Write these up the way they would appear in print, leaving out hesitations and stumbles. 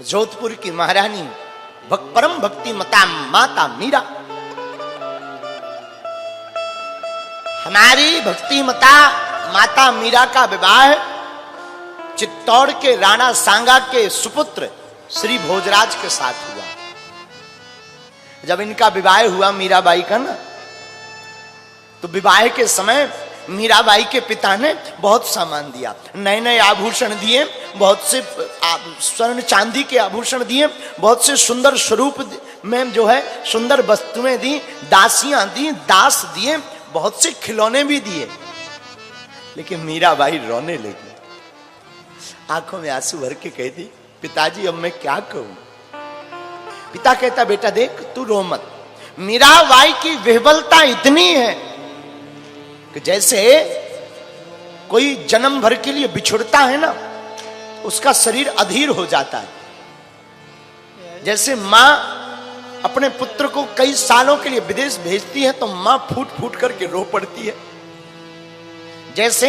जोधपुर की महारानी परम भक्ति मता माता मीरा, हमारी भक्ति मता माता मीरा का विवाह चित्तौड़ के राणा सांगा के सुपुत्र श्री भोजराज के साथ हुआ। जब इनका विवाह हुआ मीराबाई का ना, तो विवाह के समय मीराबाई के पिता ने बहुत सामान दिया, नए नए आभूषण दिए, बहुत से स्वर्ण चांदी के आभूषण दिए, बहुत से सुंदर स्वरूप में जो है सुंदर वस्तुएं दी, दासियां दी, दास दिए, बहुत से खिलौने भी दिए। लेकिन मीराबाई रोने लगी, आंखों में आंसू भर के कहती, पिताजी अब मैं क्या कहूं। पिता कहता, बेटा देख तू रो मत। मीराबाई की विह्वलता इतनी है कि जैसे कोई जन्म भर के लिए बिछुड़ता है ना, उसका शरीर अधीर हो जाता है। जैसे मां अपने पुत्र को कई सालों के लिए विदेश भेजती है तो मां फूट फूट करके रो पड़ती है। जैसे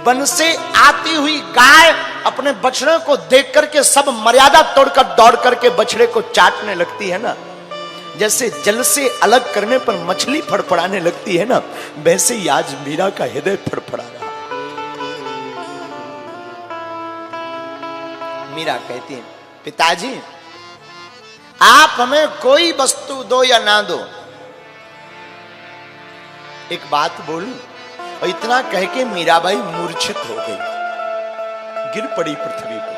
वन से आती हुई गाय अपने बछड़े को देख करके सब मर्यादा तोड़कर दौड़ करके बछड़े को चाटने लगती है ना, जैसे जल से अलग करने पर मछली फड़फड़ाने लगती है ना, वैसे ही आज मीरा का हृदय फड़फड़ा रहा। मीरा कहती है, पिताजी आप हमें कोई वस्तु दो या ना दो, एक बात बोलूं। और इतना कह के मीराबाई मूर्छित हो गई, गिर पड़ी पृथ्वी पर।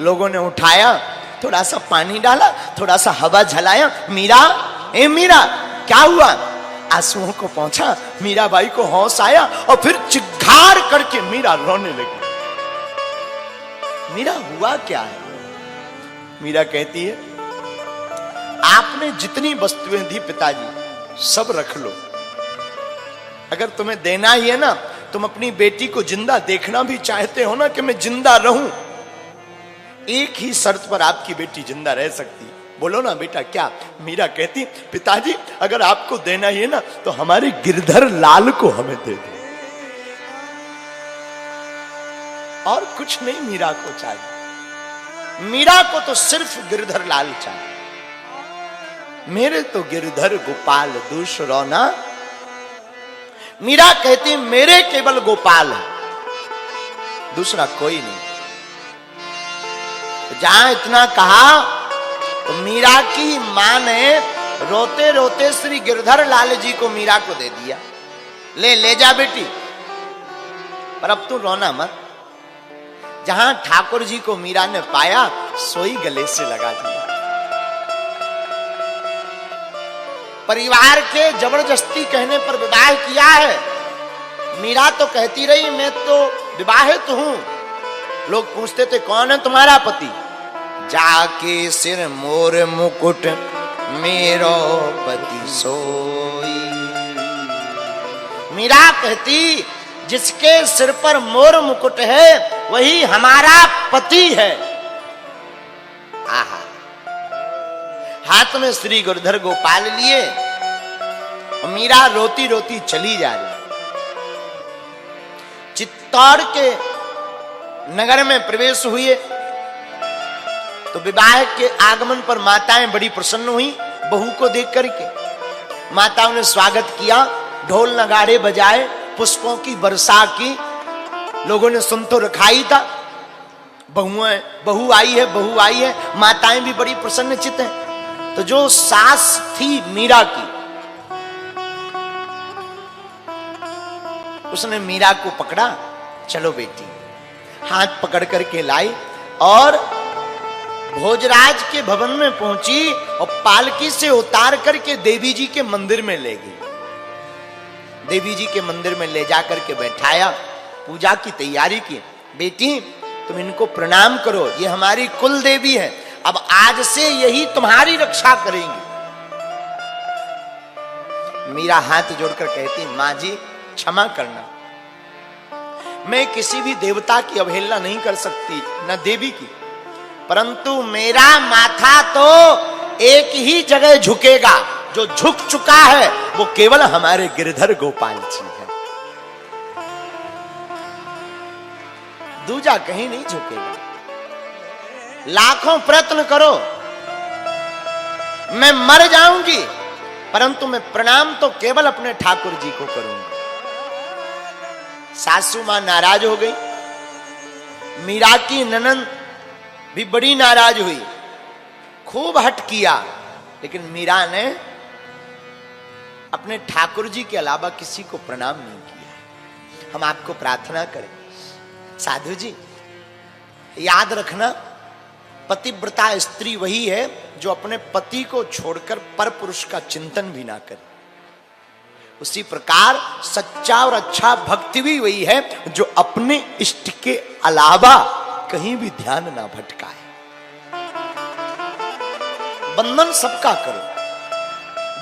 लोगों ने उठाया, थोड़ा सा पानी डाला, थोड़ा सा हवा झलाया, मीरा ए मीरा क्या हुआ। आंसुओं को पहुंचा, मीराबाई को होश आया और फिर चिघाड़ करके मीरा रोने लगी। मीरा हुआ क्या है। मीरा कहती है, आपने जितनी वस्तुएं दी पिताजी सब रख लो, अगर तुम्हें देना ही है ना, तुम अपनी बेटी को जिंदा देखना भी चाहते हो ना कि मैं जिंदा रहूं, एक ही शर्त पर आपकी बेटी जिंदा रह सकती, बोलो ना बेटा क्या। मीरा कहती, पिताजी अगर आपको देना ही है ना तो हमारे गिरधर लाल को हमें दे दो, और कुछ नहीं मीरा को चाहिए। मीरा को तो सिर्फ गिरधर लाल चाहिए। मेरे तो गिरधर गोपाल दूसरो ना। मीरा कहती, मेरे केवल गोपाल है, दूसरा कोई नहीं। जहां इतना कहा तो मीरा की मां ने रोते रोते श्री गिरधर लाल जी को मीरा को दे दिया, ले जा बेटी, पर अब तू रोना मत। जहां ठाकुर जी को मीरा ने पाया सोई गले से लगा दिया। परिवार के जबरदस्ती कहने पर विवाह किया है। मीरा तो कहती रही मैं तो विवाहित हूं। लोग पूछते थे कौन है तुम्हारा पति। जाके सिर मोर मुकुट मेरो पति सोई। मीरा कहती जिसके सिर पर मोर मुकुट है वही हमारा पति है। आहा, हाथ में श्री गिरधर गोपाल लिए और मीरा रोती रोती चली जा रही। चित्तौड़ के नगर में प्रवेश हुए तो विवाह के आगमन पर माताएं बड़ी प्रसन्न हुई। बहू को देख करके माताओं ने स्वागत किया, ढोल नगाड़े बजाए, पुष्पों की वर्षा की। लोगों ने सुन तो रखा ही था, बहू आई है, बहू आई है। माताएं भी बड़ी प्रसन्नचित्त हैं। तो जो सास थी मीरा की, उसने मीरा को पकड़ा, चलो बेटी, हाथ पकड़ करके लाई और भोजराज के भवन में पहुंची और पालकी से उतार करके देवी जी के मंदिर में ले गई। देवी जी के मंदिर में ले जाकर के बैठाया, पूजा की तैयारी की। बेटी तुम इनको प्रणाम करो, ये हमारी कुल देवी है, अब आज से यही तुम्हारी रक्षा करेंगी। मीरा हाथ जोड़कर कहती, मां जी क्षमा करना, मैं किसी भी देवता की अवहेलना नहीं कर सकती, न देवी की, परंतु मेरा माथा तो एक ही जगह झुकेगा। जो झुक चुका है वो केवल हमारे गिरधर गोपाल जी है, दूजा कहीं नहीं झुकेगा। लाखों प्रयत्न करो, मैं मर जाऊंगी परंतु मैं प्रणाम तो केवल अपने ठाकुर जी को करूंगी। सासू मां नाराज हो गई, मीरा की ननंद भी बड़ी नाराज हुई, खूब हट किया, लेकिन मीरा ने अपने ठाकुर जी के अलावा किसी को प्रणाम नहीं किया। हम आपको प्रार्थना करें, साधु जी याद रखना, पतिव्रता स्त्री वही है जो अपने पति को छोड़कर पर पुरुष का चिंतन भी ना करे। उसी प्रकार सच्चा और अच्छा भक्ति भी वही है जो अपने इष्ट के अलावा कहीं भी ध्यान ना भटकाए। बंधन सबका करो,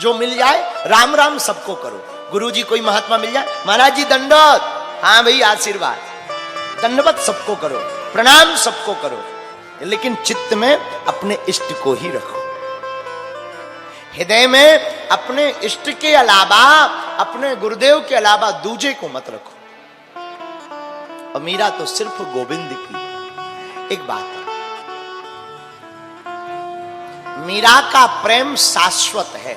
जो मिल जाए राम राम सबको करो। गुरु जी कोई महात्मा मिल जाए, महाराज जी दंडवत, हाँ भाई आशीर्वाद, दंडवत सबको करो, प्रणाम सबको करो, लेकिन चित्त में अपने इष्ट को ही रखो। हृदय में अपने इष्ट के अलावा, अपने गुरुदेव के अलावा दूजे को मत रखो। और मीरा तो सिर्फ गोविंद की। एक बात, मीरा का प्रेम शाश्वत है।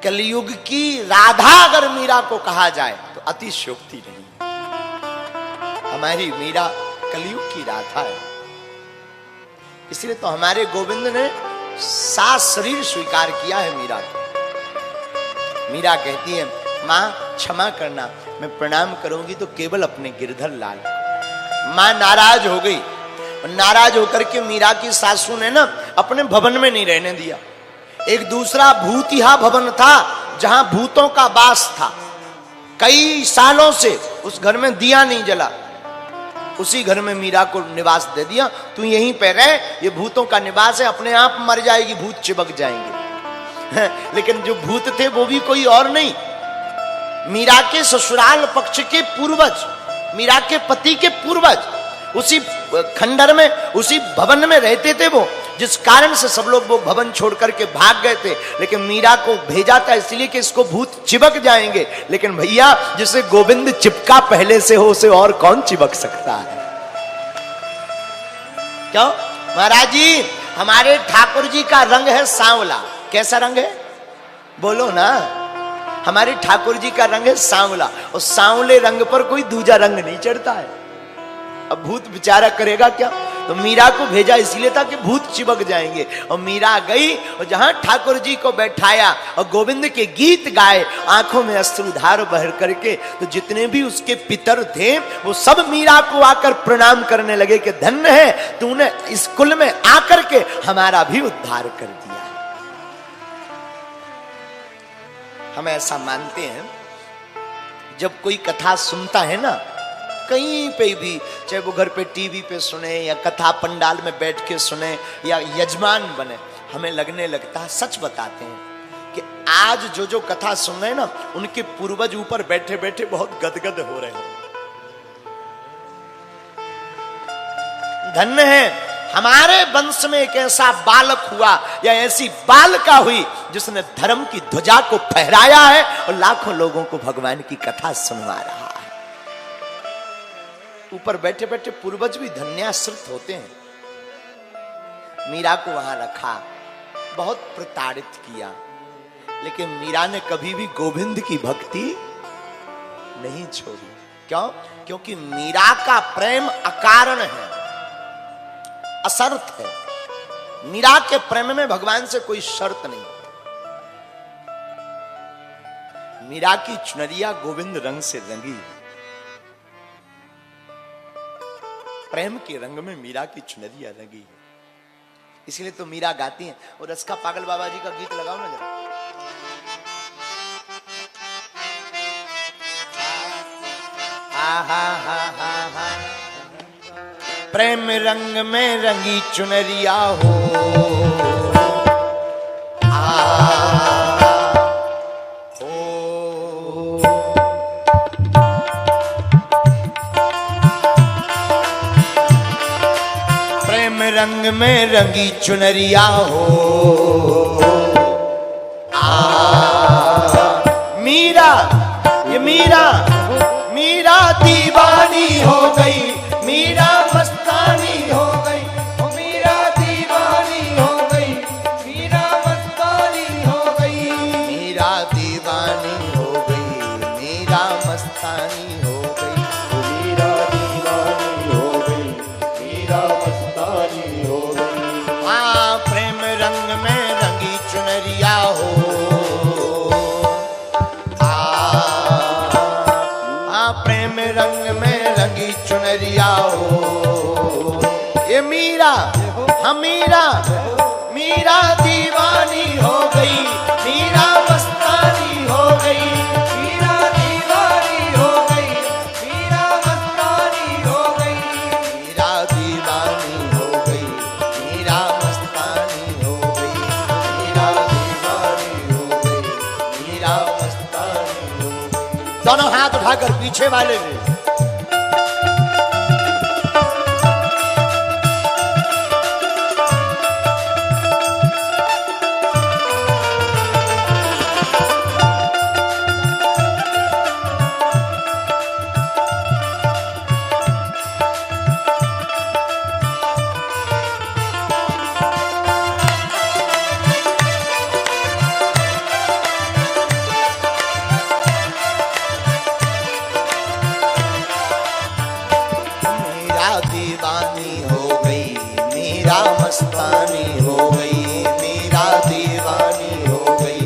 कलयुग की राधा अगर मीरा को कहा जाए तो अतिशयोक्ति नहीं। हमारी मीरा कलयुग की राधा है, इसलिए तो हमारे गोविंद ने सात शरीर स्वीकार किया है मीरा को। मीरा कहती है, मां क्षमा करना, मैं प्रणाम करूंगी तो केवल अपने गिरधर लाल। मां नाराज हो गई, नाराज होकर के मीरा की सासू ने ना अपने भवन में नहीं रहने दिया। एक दूसरा भूतिहा भवन था जहां भूतों का वास था। कई सालों से उस घर में दिया नहीं जला, उसी घर में मीरा को निवास दे दिया। तू यहीं पे रह, ये भूतों का निवास है, अपने आप मर जाएगी, भूत चिपक जाएंगे। लेकिन जो भूत थे वो भी कोई और नहीं, मीरा के ससुराल पक्ष के पूर्वज, मीरा के पति के पूर्वज उसी खंडर में, उसी भवन में रहते थे वो, जिस कारण से सब लोग वो भवन छोड़ करके भाग गए थे। लेकिन मीरा को भेजा था इसलिए कि इसको भूत चिपक जाएंगे। लेकिन भैया, जिसे गोविंद चिपका पहले से हो उसे और कौन चिपक सकता है? क्यों महाराज जी, हमारे ठाकुर जी का रंग है सांवला। कैसा रंग है बोलो ना? हमारे ठाकुर जी का रंग है सांवला, और सांवले रंग पर कोई दूजा रंग नहीं चढ़ता है। अब भूत बेचारा करेगा क्या? तो मीरा को भेजा इसलिए था कि भूत चिपक जाएंगे। और मीरा गई और जहां ठाकुर जी को बैठाया और गोविंद के गीत गाए, आंखों में अश्रुधार बह करके, तो जितने भी उसके पितर थे वो सब मीरा को आकर प्रणाम करने लगे कि धन्य है तूने इस कुल में आकर के हमारा भी उद्धार कर दिया। हम ऐसा मानते हैं, जब कोई कथा सुनता है ना, कहीं पे भी, चाहे वो घर पे टीवी पे सुने या कथा पंडाल में बैठ के सुने या यजमान बने, हमें लगने लगता है, सच बताते हैं कि आज जो जो कथा सुन रहे हैं ना, उनके पूर्वज ऊपर बैठे बैठे बहुत गदगद हो रहे हैं। धन्य है हमारे वंश में एक ऐसा बालक हुआ या ऐसी बालिका हुई जिसने धर्म की ध्वजा को फहराया है और लाखों लोगों को भगवान की कथा सुनवा रहा है। ऊपर बैठे बैठे पूर्वज भी धन्याश्रित होते हैं। मीरा को वहां रखा, बहुत प्रताड़ित किया, लेकिन मीरा ने कभी भी गोविंद की भक्ति नहीं छोड़ी। क्यों? क्योंकि मीरा का प्रेम अकारण है, असर्त है। मीरा के प्रेम में भगवान से कोई शर्त नहीं। मीरा की चुनरिया गोविंद रंग से रंगी है। प्रेम के रंग में मीरा की चुनरिया रंगी है, इसलिए तो मीरा गाती हैं। और रस का पागल बाबा जी का गीत लगाओ ना जरा। हा हा हा हा हा। प्रेम रंग में रंगी चुनरिया हो, रंग में रंगी चुनरिया हो। मीरा, ये मीरा, मीरा दीवानी हो गई, मीरा मीरा मीरा मीरा दीवानी हो गई, मीरा मस्तानी हो गई, मीरा दीवानी हो गई, मीरा मस्तानी हो गई, मीरा दीवानी हो गई, मीरा मस्तानी हो गई, मीरा दीवानी हो गई, मीरा मस्तानी हो गई। दोनों हाथ उठाकर पीछे वाले ने दीवानी हो गई, मीरा मस्तानी हो गई, मीरा दीवानी हो गई,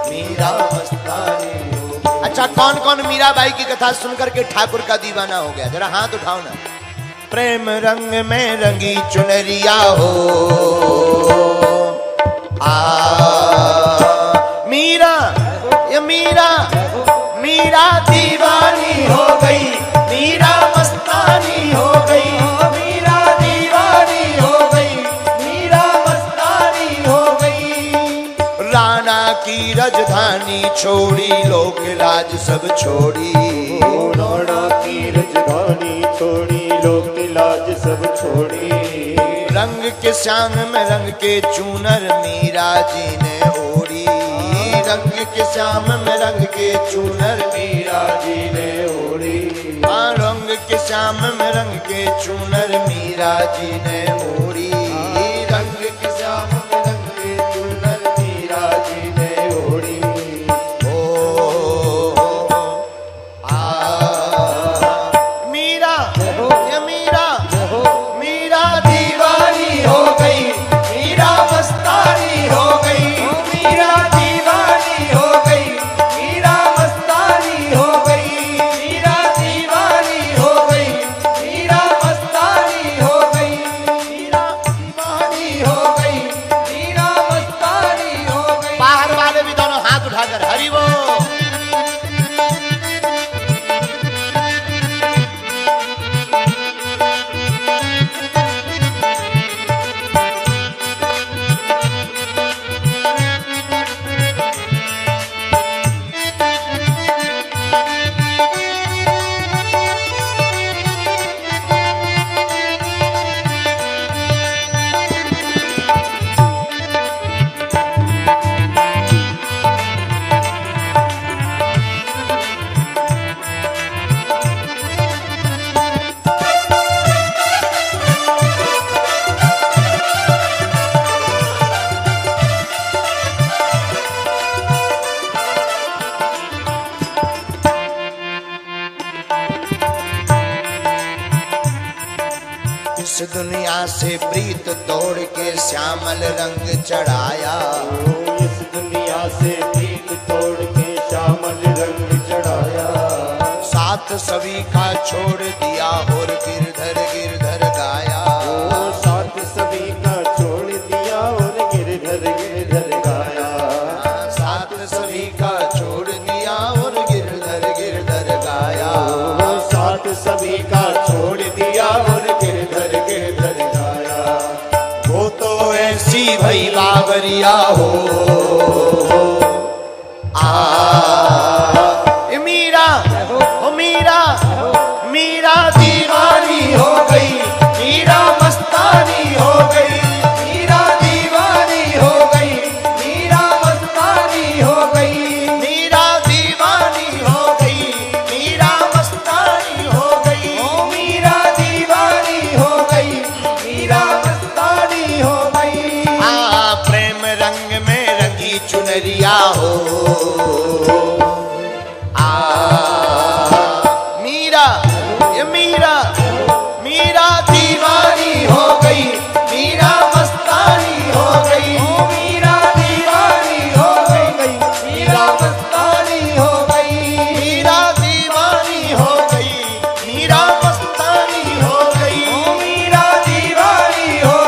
मीरा मस्तानी हो गई। अच्छा, कौन कौन मीराबाई की कथा सुनकर के ठाकुर का दीवाना हो गया? जरा हाथ उठाओ ना। प्रेम रंग में रंगी चुनरिया हो आ मीरा, ये मीरा मीरा दीवानी हो गई, मीरा मस्तानी हो गई, मीरा दीवानी हो गई, मीरा मस्तानी हो गई। राणा की राजधानी छोड़ी, लोक लाज सब छोड़ी, राणा की राजधानी छोड़ी, लोक लाज सब छोड़ी। रंग के श्याम में रंग के चूनर मीरा जी ने ओढ़ी, रंग के श्याम में रंग के चूनर मीरा जी ने ओढ़ी, रंग के श्याम में रंग के चूनर मीरा जी ने ओढ़ी, रंग के श्याम में रंग के चूनर मीरा जी ने ओढ़ी। ओ आ मीरा, ये मीरा मीरा दीवानी हो गई, मीरा मस्तानी हो गई, मीरा दीवानी हो गई, मीरा मस्तानी हो गई, मीरा दीवानी हो गई, मीरा मस्तानी हो गई, मीरा दीवानी हो गई, मीरा मस्तानी हो गई। बाहर वाले भी दोनों हाथ उठाकर हरि बोल। इस दुनिया से प्रीत तोड़ के श्यामल रंग चढ़ाया, इस दुनिया से प्रीत तोड़ के श्यामल रंग चढ़ाया। साथ सभी का छोड़ दिया और गिरधर गिरधर गाया, साथ सभी का छोड़ दिया और गिरधर गिरधर गाया। साथ सभी का छोड़ दिया और गिरधर गिरधर गाया, साथ सभी का छोड़ दिया और गिरधर गिरधर गाया। वो तो ऐसी भई बावरिया हो आ मीरा, ओ मीरा मीरा दीवानी हो गई, मीरा मस्तानी हो गई, मीरा दीवानी हो गई, मीरा मस्तानी हो गई, मीरा दीवानी हो गई, मीरा मस्तानी हो गई। मीरा दीवानी हो गई, मीरा मस्तानी हो गई। प्रेम रंग में रंगी चुनरिया हो मीरा, ये मीरा मीरा दीवानी हो गई, मीरा मस्तानी हो गई, मीरा दीवानी हो गई, मीरा मस्तानी हो गई, मीरा दीवानी हो गई, मीरा मस्तानी हो गई, मीरा दीवानी हो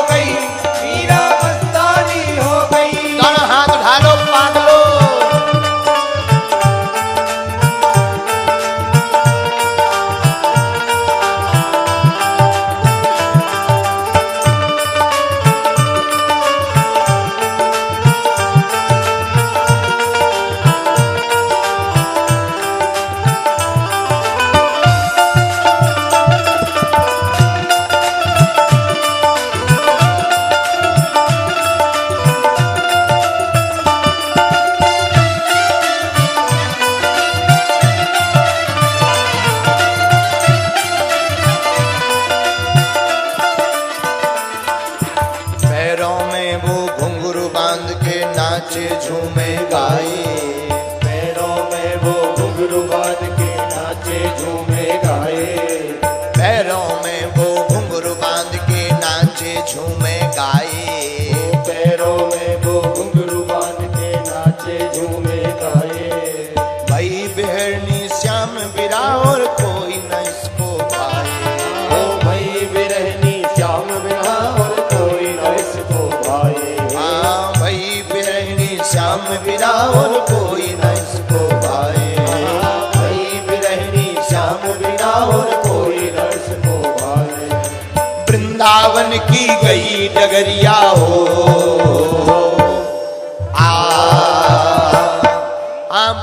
गई डगरिया हो।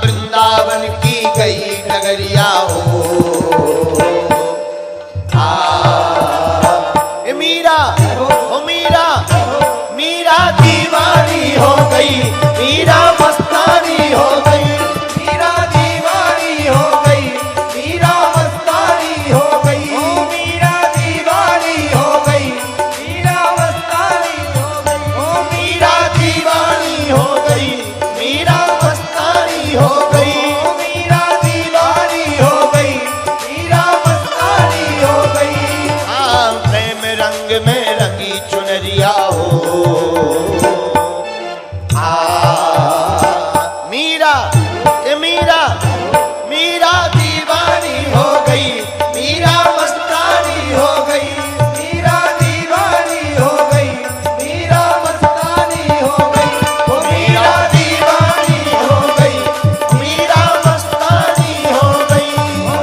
वृंदावन की गई डगरिया हो। मीरा हो मीरा, मीरा दीवानी हो गई, मीरा मस्तानी हो गई, मीरा दीवानी हो गई, मीरा मस्तानी हो गई, मीरा दीवानी हो गई, मीरा मस्तानी हो गई, मीरा दीवानी हो गई, मीरा मस्तानी हो गई। मीरा दीवानी हो गई, मीरा मस्तानी हो गई। हाँ प्रेम रंग में रंगी चुनरिया हो। मीरा ए मीरा, मीरा दीवानी हो गई, मीरा मस्तानी हो गई, मीरा दीवानी हो गई, मीरा मस्तानी हो गई, मीरा दीवानी हो गई, मीरा मस्तानी हो गई।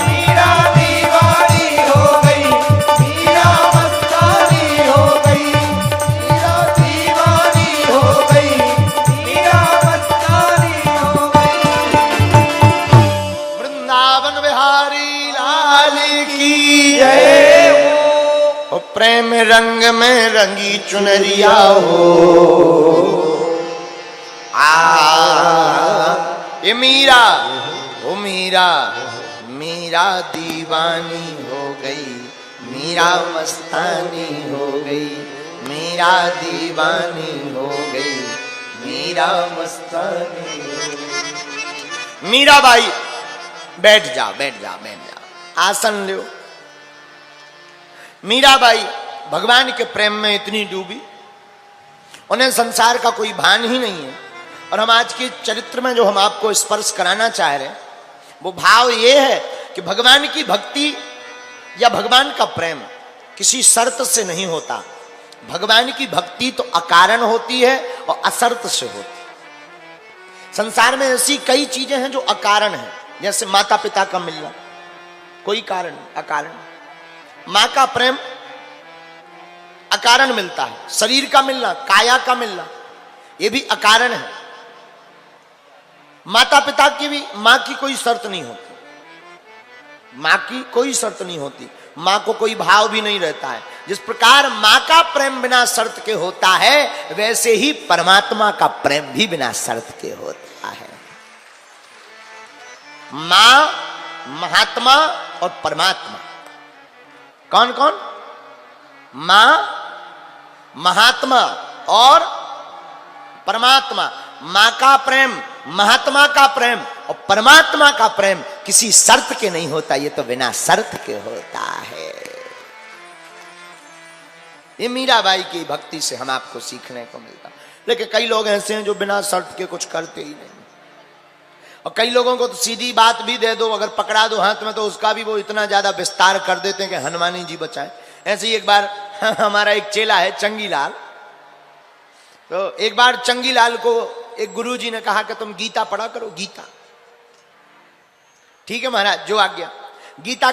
मीरा दीवानी हो गई, मीरा मस्तानी हो गई, मीरा दीवानी हो गई, मीरा मस्तानी हो गई। वृंदावन बिहारी लाल की जय। ओ प्रेम रंग में रंगी चुनरिया हो। ये मीरा, ओ मीरा, मीरा दीवानी हो गई, मीरा मस्तानी हो गई, मीरा दीवानी हो गई, मीरा मस्तानी हो गई। मीराबाई बैठ जा, बैठ जा, बैठ जा, आसन लो। मीराबाई भगवान के प्रेम में इतनी डूबी, उन्हें संसार का कोई भान ही नहीं है। और हम आज के चरित्र में जो हम आपको स्पर्श कराना चाह रहे हैं वो भाव ये है कि भगवान की भक्ति या भगवान का प्रेम किसी शर्त से नहीं होता। भगवान की भक्ति तो अकारण होती है और असर्त से होती है। संसार में ऐसी कई चीजें हैं जो अकारण हैं, जैसे माता पिता का मिलना, कोई कारण नहीं, अकारण। मां का प्रेम अकारण मिलता है, शरीर का मिलना, काया का मिलना, यह भी अकारण है। माता पिता की भी, मां की कोई शर्त नहीं होती, मां की कोई शर्त नहीं होती, मां को कोई भाव भी नहीं रहता है। जिस प्रकार मां का प्रेम बिना शर्त के होता है, वैसे ही परमात्मा का प्रेम भी बिना शर्त के होता है। मां, महात्मा और परमात्मा, कौन कौन? मां, महात्मा और परमात्मा। मां का प्रेम, महात्मा का प्रेम और परमात्मा का प्रेम किसी शर्त के नहीं होता, ये तो बिना शर्त के होता है। ये मीराबाई की भक्ति से हम आपको सीखने को मिलता। लेकिन कई लोग ऐसे हैं जो बिना शर्त के कुछ करते ही नहीं, और कई लोगों को तो सीधी बात भी दे दो, अगर पकड़ा दो हाथ में तो उसका भी वो इतना ज्यादा विस्तार कर देते हैं कि हनुमानी जी बचाएं। ऐसे ही एक बार हमारा एक चेला है चंगीलाल, तो एक बार चंगीलाल को एक गुरुजी ने कहा कि तुम गीता पढ़ा करो, गीता। ठीक है महाराज, जो आज्ञा। गीता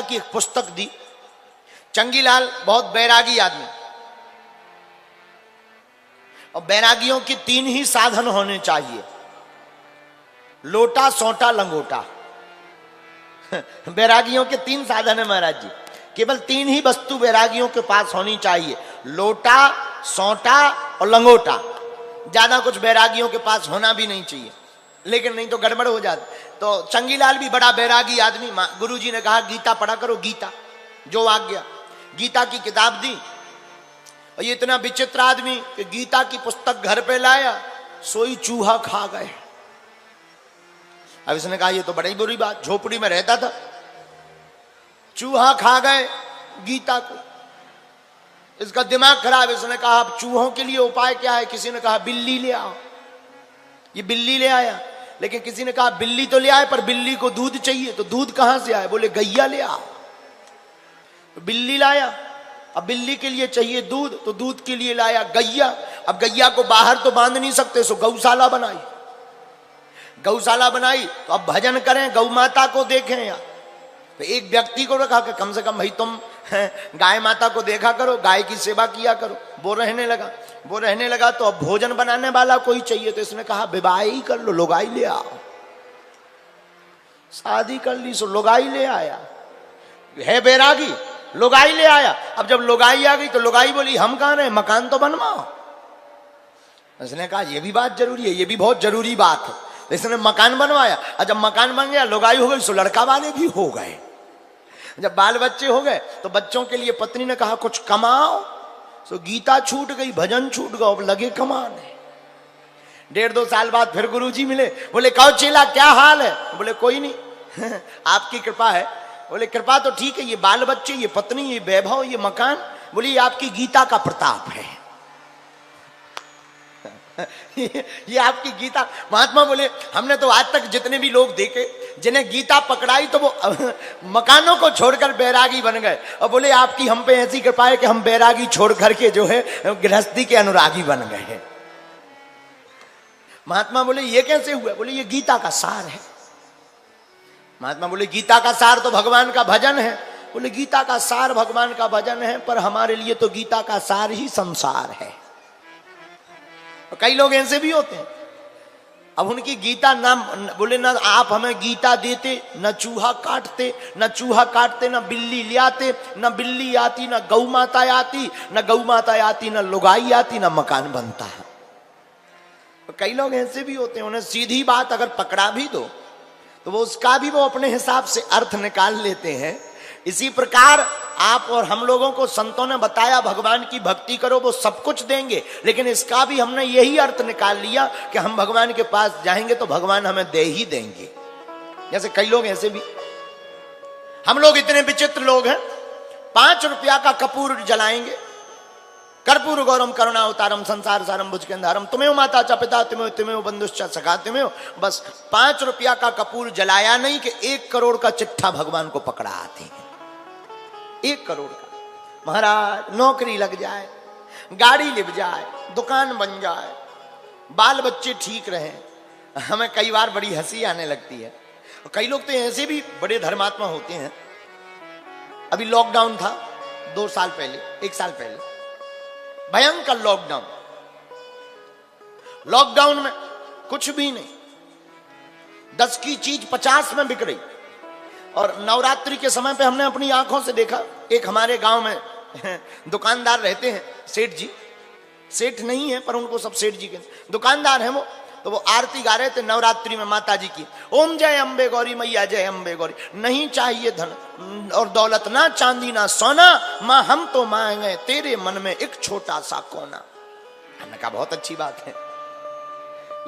की एक पुस्तक दी। चंगीलाल बहुत बैरागी आदमी, और बैरागियों के 3 ही साधन होने चाहिए, लोटा, सोंटा, लंगोटा। बैरागियों के 3 साधन है महाराज जी, केवल 3 ही वस्तु बैरागियों के पास होनी चाहिए, लोटा, सोंटा और लंगोटा। ज्यादा कुछ बैरागियों के पास होना भी नहीं चाहिए, लेकिन नहीं तो गड़बड़ हो जाती। तो चंगीलाल भी बड़ा बैरागी आदमी, गुरुजी ने कहा गीता पढ़ा करो, गीता, जो आज्ञा। गीता की किताब दी, और ये इतना विचित्र आदमी कि गीता की पुस्तक घर पे लाया, सोई चूहा खा गए। अब इसने कहा ये तो बड़ी बुरी बात, झोपड़ी में रहता था, चूहा खा गए गीता को, इसका दिमाग खराब। इसने कहा अब चूहों के लिए उपाय क्या है? किसी ने कहा बिल्ली ले आओ, ये बिल्ली ले आया। लेकिन किसी ने कहा बिल्ली तो ले आए पर बिल्ली को दूध चाहिए, तो दूध कहां से आए? बोले गैया ले आओ। तो बिल्ली लाया, अब बिल्ली के लिए चाहिए दूध, तो दूध के लिए लाया गैया। अब गैया को बाहर तो बांध नहीं सकते, सो गौशाला बनाई। गौशाला बनाई तो अब भजन करें, गौ माता को देखें यार। तो एक व्यक्ति को रखा कि कम से कम भाई तुम गाय माता को देखा करो, गाय की सेवा किया करो। वो रहने लगा तो अब भोजन बनाने वाला कोई चाहिए, तो इसने कहा विवाह ही कर लो, लुगाई ले आओ। शादी कर ली सो लुगाई ले आया, है बैरागी, लुगाई ले आया। अब जब लुगाई आ गई तो लुगाई बोली हम कहाँ रहे, मकान तो बनवाओ। इसने कहा ये भी बात जरूरी है, ये भी बहुत जरूरी बात है। इसने मकान बनवाया, और जब मकान बन गया, लुगाई हो गई, सो लड़का वाले भी हो गए। जब बाल बच्चे हो गए तो बच्चों के लिए पत्नी ने कहा कुछ कमाओ, सो गीता छूट गई, भजन छूट गया, अब लगे कमाने। 1.5-2 साल बाद फिर गुरुजी मिले, बोले कहो चेला क्या हाल है? बोले कोई नहीं आपकी कृपा है। बोले कृपा तो ठीक है, ये बाल बच्चे, ये पत्नी, ये वैभव, ये मकान, बोले ये आपकी गीता का प्रताप है ये आपकी गीता। महात्मा बोले हमने तो आज तक जितने भी लोग देखे जिन्हें गीता पकड़ाई तो वो मकानों को छोड़कर बैरागी बन गए, और बोले आपकी हम पे ऐसी कृपा है कि हम बैरागी छोड़ करके जो है गृहस्थी के अनुरागी बन गए हैं। महात्मा बोले ये कैसे हुआ? बोले ये गीता का सार है। महात्मा बोले गीता का सार तो भगवान का भजन है। बोले गीता का सार भगवान का भजन है, पर हमारे लिए तो गीता का सार ही संसार है। कई लोग ऐसे भी होते हैं, अब उनकी गीता ना बोले ना आप हमें गीता देते, न चूहा काटते, न बिल्ली ले आते, न बिल्ली आती, न गौ माता आती, न लुगाई आती, न मकान बनता है। कई लोग ऐसे भी होते हैं, उन्हें सीधी बात अगर पकड़ा भी दो तो वो उसका भी वो अपने हिसाब से अर्थ निकाल लेते हैं। इसी प्रकार आप और हम लोगों को संतों ने बताया भगवान की भक्ति करो, वो सब कुछ देंगे, लेकिन इसका भी हमने यही अर्थ निकाल लिया कि हम भगवान के पास जाएंगे तो भगवान हमें दे ही देंगे। जैसे कई लोग ऐसे भी, हम लोग इतने विचित्र लोग हैं, 5 रुपया का कपूर जलाएंगे, कर्पूर गौरम करुणावतारम संसार सारम भुजगेंधारम तुम्हें माता चा पिता तुम्हें बंधुश्चा सखा तुम्हें। बस 5 रुपया का कपूर जलाया नहीं कि 1 करोड़ का चिट्ठा भगवान को पकड़ा आते हैं। 1 करोड़ का। महाराज नौकरी लग जाए, गाड़ी लिप जाए, दुकान बन जाए, बाल बच्चे ठीक रहे, हमें कई बार बड़ी हंसी आने लगती है। और कई लोग तो ऐसे भी बड़े धर्मात्मा होते हैं। अभी लॉकडाउन था 2 साल पहले, 1 साल पहले, भयंकर लॉकडाउन में कुछ भी नहीं, 10 की चीज 50 में बिक रही। और नवरात्रि के समय पे हमने अपनी आंखों से देखा, एक हमारे गांव में दुकानदार रहते हैं, सेठ जी, सेठ नहीं है पर उनको सब सेठ जी के दुकानदार हैं वो, तो वो आरती गा रहे थे नवरात्रि में माता जी की, ओम जय अम्बे गौरी मैया जय अम्बे गौरी, नहीं चाहिए धन और दौलत, ना चांदी ना सोना, मां हम तो मांगे तेरे मन में एक छोटा सा कोना। हमने कहा बहुत अच्छी बात है,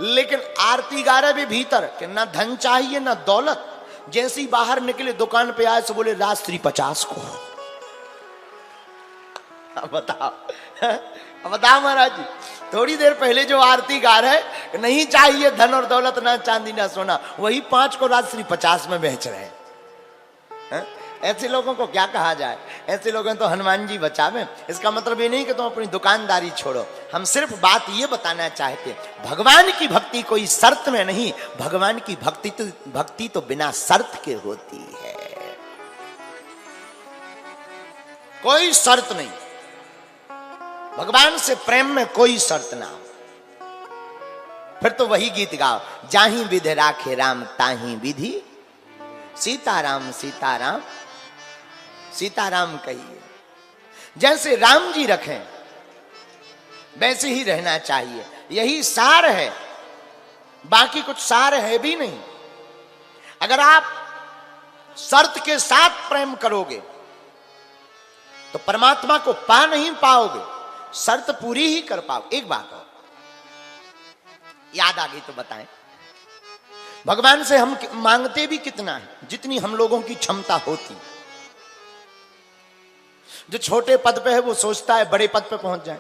लेकिन आरती गा रहे भी भीतर कि ना धन चाहिए ना दौलत। जैसे ही बाहर निकले दुकान पे आए तो बोले रात्रि 50 को। बताओ महाराज जी, थोड़ी देर पहले जो आरती गा रहे नहीं चाहिए धन और दौलत ना चांदी ना सोना, वही 5 को रात्रि 50 में बेच रहे हैं। ऐसे लोगों को क्या कहा जाए? ऐसे लोगों तो हनुमान जी बचावे। इसका मतलब ये नहीं कि तुम अपनी दुकानदारी छोड़ो, हम सिर्फ बात ये बताना चाहते भगवान की भक्ति कोई शर्त में नहीं, भगवान की भक्ति तो बिना शर्त के होती है, कोई शर्त नहीं। भगवान से प्रेम में कोई शर्त ना हो। फिर तो वही गीत गाओ, जाही विधि राखे राम ताही विधि, सीताराम सीताराम सीताराम कहिए। जैसे राम जी रखें वैसे ही रहना चाहिए, यही सार है, बाकी कुछ सार है भी नहीं। अगर आप शर्त के साथ प्रेम करोगे तो परमात्मा को पा नहीं पाओगे, शर्त पूरी ही कर पाओ। एक बात और याद आ गई तो बताएं, भगवान से हम मांगते भी कितना है, जितनी हम लोगों की क्षमता होती। जो छोटे पद पे है वो सोचता है बड़े पद पे पहुंच जाए,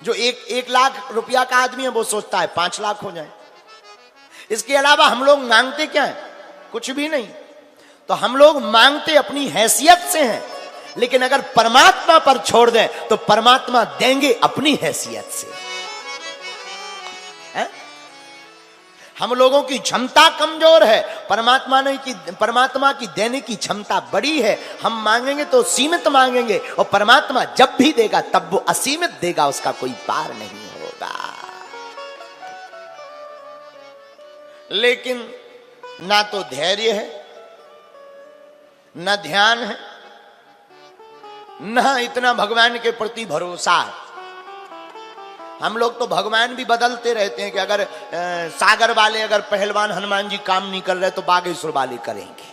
जो 1 लाख रुपया का आदमी है वो सोचता है 5 लाख हो जाए। इसके अलावा हम लोग मांगते क्या है? कुछ भी नहीं। तो हम लोग मांगते अपनी हैसियत से हैं, लेकिन अगर परमात्मा पर छोड़ दें तो परमात्मा देंगे अपनी हैसियत से। हम लोगों की क्षमता कमजोर है, परमात्मा की देने की क्षमता बड़ी है। हम मांगेंगे तो सीमित मांगेंगे, और परमात्मा जब भी देगा तब वो असीमित देगा, उसका कोई पार नहीं होगा। लेकिन ना तो धैर्य है, न ध्यान है, न इतना भगवान के प्रति भरोसा है। हम लोग तो भगवान भी बदलते रहते हैं कि अगर सागर वाले अगर पहलवान हनुमान जी काम नहीं कर रहे तो बागेश्वर वाले करेंगे।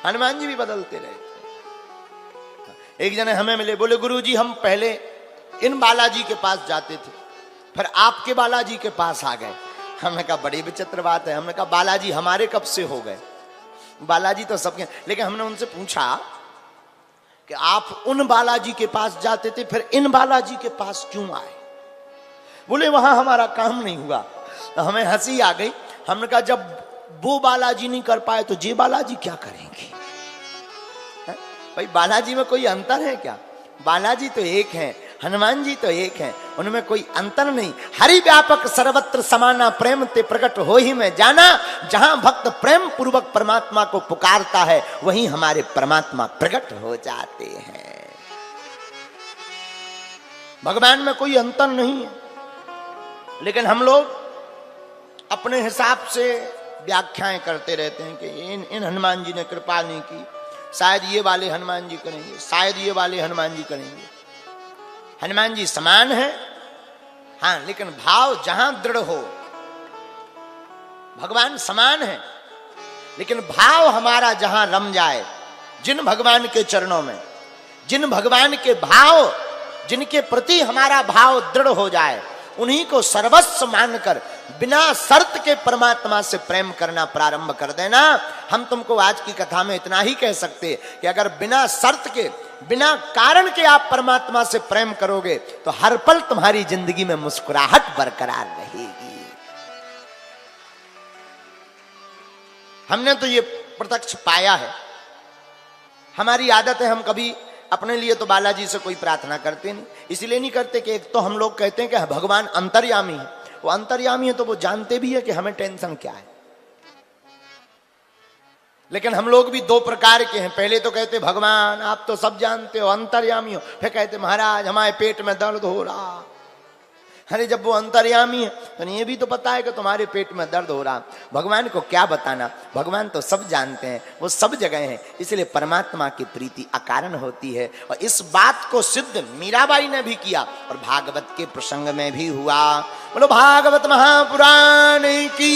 हनुमान जी भी बदलते रहते हैं। एक जने हमें मिले, बोले गुरुजी हम पहले इन बालाजी के पास जाते थे, फिर आपके बालाजी के पास आ गए। हमने कहा बड़ी विचित्र बात है। हमने कहा बालाजी हमारे कब से हो गए? बालाजी तो सबके, लेकिन हमने उनसे पूछा कि आप उन बालाजी के पास जाते थे, फिर इन बालाजी के पास क्यों आए? बोले वहां हमारा काम नहीं हुआ। तो हमें हंसी आ गई। हमने कहा जब वो बालाजी नहीं कर पाए तो ये बालाजी क्या करेंगे? भाई बालाजी में कोई अंतर है क्या? बालाजी तो एक है, हनुमान जी तो एक है, उनमें कोई अंतर नहीं। हरि व्यापक सर्वत्र समाना प्रेम ते प्रकट हो ही में जाना। जहां भक्त प्रेम पूर्वक परमात्मा को पुकारता है वहीं हमारे परमात्मा प्रकट हो जाते हैं। भगवान में कोई अंतर नहीं है, लेकिन हम लोग अपने हिसाब से व्याख्याएं करते रहते हैं कि इन हनुमान जी ने कृपा नहीं की, शायद ये वाले हनुमान जी करेंगे, शायद ये वाले हनुमान जी करेंगे। हनुमान जी समान है, हां, लेकिन भाव जहां दृढ़ हो, भगवान समान है, लेकिन भाव हमारा जहां रम जाए, जिन भगवान के चरणों में, जिन भगवान के भाव, जिनके प्रति हमारा भाव दृढ़ हो जाए, उन्हीं को सर्वस्व मानकर बिना शर्त के परमात्मा से प्रेम करना प्रारंभ कर देना। हम तुमको आज की कथा में इतना ही कह सकते कि अगर बिना शर्त के, बिना कारण के आप परमात्मा से प्रेम करोगे तो हर पल तुम्हारी जिंदगी में मुस्कुराहट बरकरार रहेगी। हमने तो ये प्रत्यक्ष पाया है। हमारी आदत है, हम कभी अपने लिए तो बालाजी से कोई प्रार्थना करते नहीं। इसलिए नहीं करते कि एक तो हम लोग कहते हैं कि भगवान अंतर्यामी है। वो अंतर्यामी है तो वो जानते भी है कि हमें टेंशन क्या है। लेकिन हम लोग भी दो प्रकार के हैं। पहले तो कहते भगवान आप तो सब जानते हो, अंतर्यामी हो। फिर कहते महाराज हमारे पेट में दर्द हो रहा। अरे जब वो अंतर्यामी है तो ये भी तो पता है कि तुम्हारे पेट में दर्द हो रहा। भगवान को क्या बताना, भगवान तो सब जानते हैं, वो सब जगह हैं। इसलिए परमात्मा की प्रीति अकारण होती है। और इस बात को सिद्ध मीराबाई ने भी किया और भागवत के प्रसंग में भी हुआ। बोलो भागवत महापुराण की